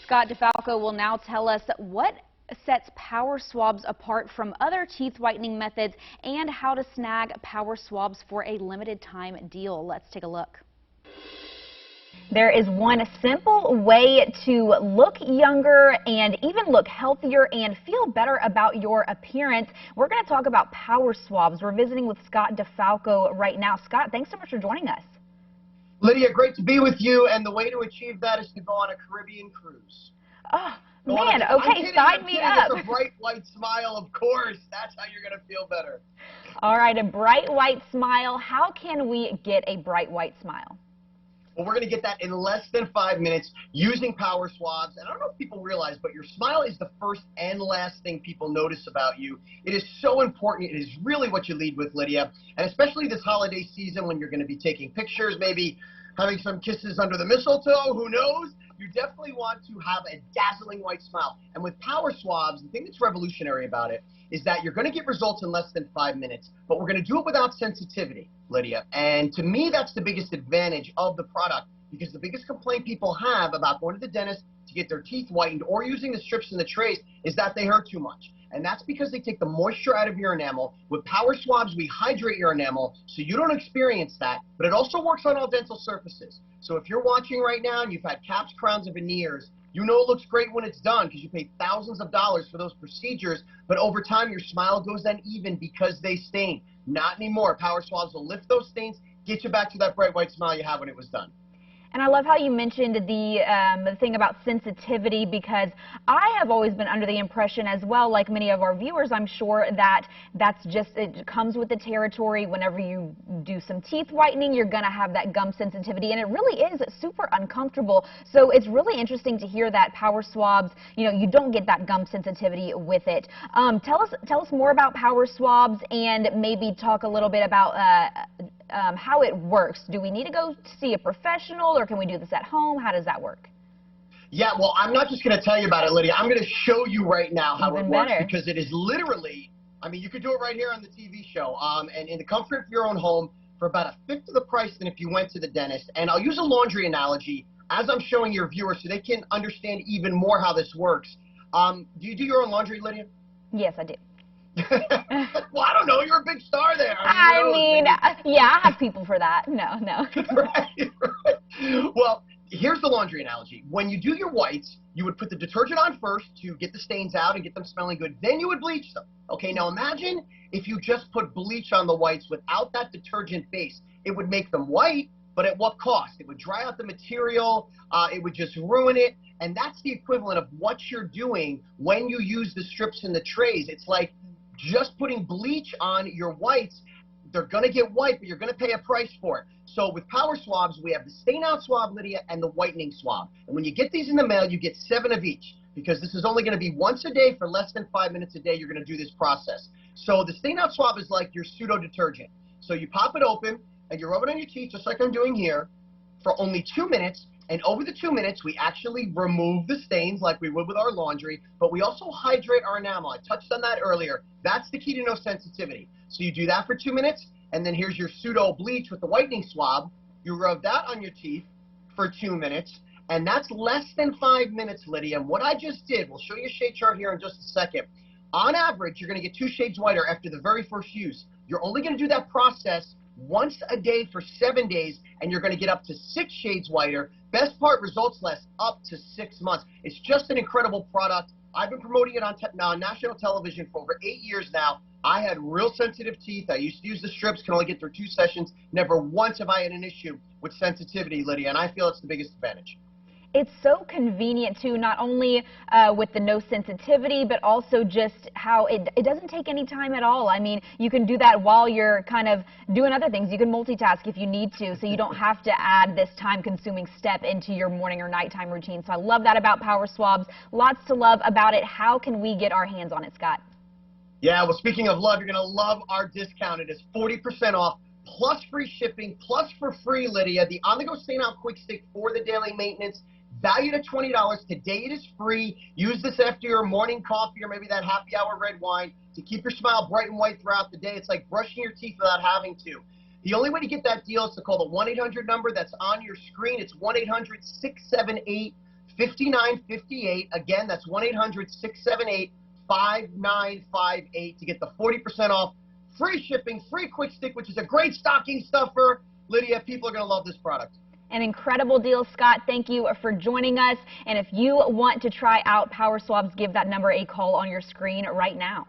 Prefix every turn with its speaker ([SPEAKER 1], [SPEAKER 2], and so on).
[SPEAKER 1] Scott DeFalco will now tell us what sets Power Swabs apart from other teeth whitening methods and how to snag Power Swabs for a limited time deal. Let's take a look. There is one simple way to look younger and even look healthier and feel better about your appearance. We're going to talk about Power Swabs. We're visiting with Scott DeFalco right now. Scott, thanks so much for joining us.
[SPEAKER 2] Lydia, great to be with you, and the way to achieve that is to go on a Caribbean cruise.
[SPEAKER 1] Oh, man, okay, sign me up.
[SPEAKER 2] It's a bright white smile, of course. That's how you're going to feel better.
[SPEAKER 1] All right, a bright white smile. How can we get a bright white smile?
[SPEAKER 2] Well, we're going to get that in less than 5 minutes using Power Swabs. And I don't know if people realize, but your smile is the first and last thing people notice about you. It is so important. It is really what you lead with, Lydia. And especially this holiday season when you're going to be taking pictures, maybe having some kisses under the mistletoe, who knows? You definitely want to have a dazzling white smile. And with Power Swabs, the thing that's revolutionary about it is that you're going to get results in less than 5 minutes, but we're going to do it without sensitivity, Lydia. And to me, that's the biggest advantage of the product, because the biggest complaint people have about going to the dentist to get their teeth whitened or using the strips and the trays is that they hurt too much. And that's because they take the moisture out of your enamel. With Power Swabs, we hydrate your enamel so you don't experience that, but it also works on all dental surfaces. So if you're watching right now and you've had caps, crowns, and veneers, you know it looks great when it's done because you pay thousands of dollars for those procedures, but over time your smile goes uneven because they stain. Not anymore. Power Swabs will lift those stains, get you back to that bright white smile you had when it was done.
[SPEAKER 1] And I love how you mentioned the thing about sensitivity, because I have always been under the impression as well, like many of our viewers, I'm sure, that it comes with the territory. Whenever you do some teeth whitening, you're going to have that gum sensitivity, and it really is super uncomfortable. So it's really interesting to hear that Power Swabs, you don't get that gum sensitivity with it. Tell us more about Power Swabs and maybe talk a little bit about how it works. Do we need to go see a professional, or can we do this at home? How does that work?
[SPEAKER 2] Yeah, well, I'm not just going to tell you about it, Lydia. I'm going to show you right now how it works, because it is literally, I mean, you could do it right here on the TV show, and in the comfort of your own home for about a fifth of the price than if you went to the dentist. And I'll use a laundry analogy as I'm showing your viewers so they can understand even more how this works. Do you do your own laundry, Lydia?
[SPEAKER 1] Yes, I do.
[SPEAKER 2] Well, I don't know. You're a big star there.
[SPEAKER 1] Yeah, I have people for that. No.
[SPEAKER 2] Right. Well, here's the laundry analogy. When you do your whites, you would put the detergent on first to get the stains out and get them smelling good. Then you would bleach them. Okay, now imagine if you just put bleach on the whites without that detergent base. It would make them white, but at what cost? It would dry out the material. It would just ruin it. And that's the equivalent of what you're doing when you use the strips and the trays. It's like just putting bleach on your whites. They're going to get white, but you're going to pay a price for it. So with Power Swabs, we have the stain out swab, Lydia, and the whitening swab. And when you get these in the mail, you get 7 of each, because this is only going to be once a day for less than 5 minutes a day. You're going to do this process. So the stain out swab is like your pseudo detergent. So you pop it open and you rub it on your teeth, just like I'm doing here, for only 2 minutes. And over the 2 minutes, we actually remove the stains like we would with our laundry, but we also hydrate our enamel. I touched on that earlier. That's the key to no sensitivity. So you do that for 2 minutes, and then here's your pseudo bleach with the whitening swab. You rub that on your teeth for 2 minutes, and that's less than 5 minutes, Lydia. And what I just did, we'll show you a shade chart here in just a second. On average, you're going to get 2 shades whiter after the very first use. You're only going to do that process once a day for 7 days, and you're going to get up to 6 shades whiter. Best part, results last up to 6 months. It's just an incredible product. I've been promoting it on national television for over 8 years now. I had real sensitive teeth. I used to use the strips, can only get through 2 sessions. Never once have I had an issue with sensitivity, Lydia, and I feel it's the biggest advantage.
[SPEAKER 1] It's so convenient, too, not only with the no sensitivity, but also just how it doesn't take any time at all. I mean, you can do that while you're kind of doing other things. You can multitask if you need to, so you don't have to add this time-consuming step into your morning or nighttime routine. So I love that about Power Swabs. Lots to love about it. How can we get our hands on it, Scott?
[SPEAKER 2] Yeah, well, speaking of love, you're going to love our discount. It is 40% off, plus free shipping, plus for free, Lydia, the on-the-go Stain Out Quick Stick for the daily maintenance. Valued at $20. Today it is free. Use this after your morning coffee or maybe that happy hour red wine to keep your smile bright and white throughout the day. It's like brushing your teeth without having to. The only way to get that deal is to call the 1-800 number that's on your screen. It's 1-800-678 $59.58. Again, that's 1-800-678-5958 to get the 40% off. Free shipping, free quick stick, which is a great stocking stuffer. Lydia, people are going to love this product.
[SPEAKER 1] An incredible deal, Scott. Thank you for joining us. And if you want to try out Power Swabs, give that number a call on your screen right now.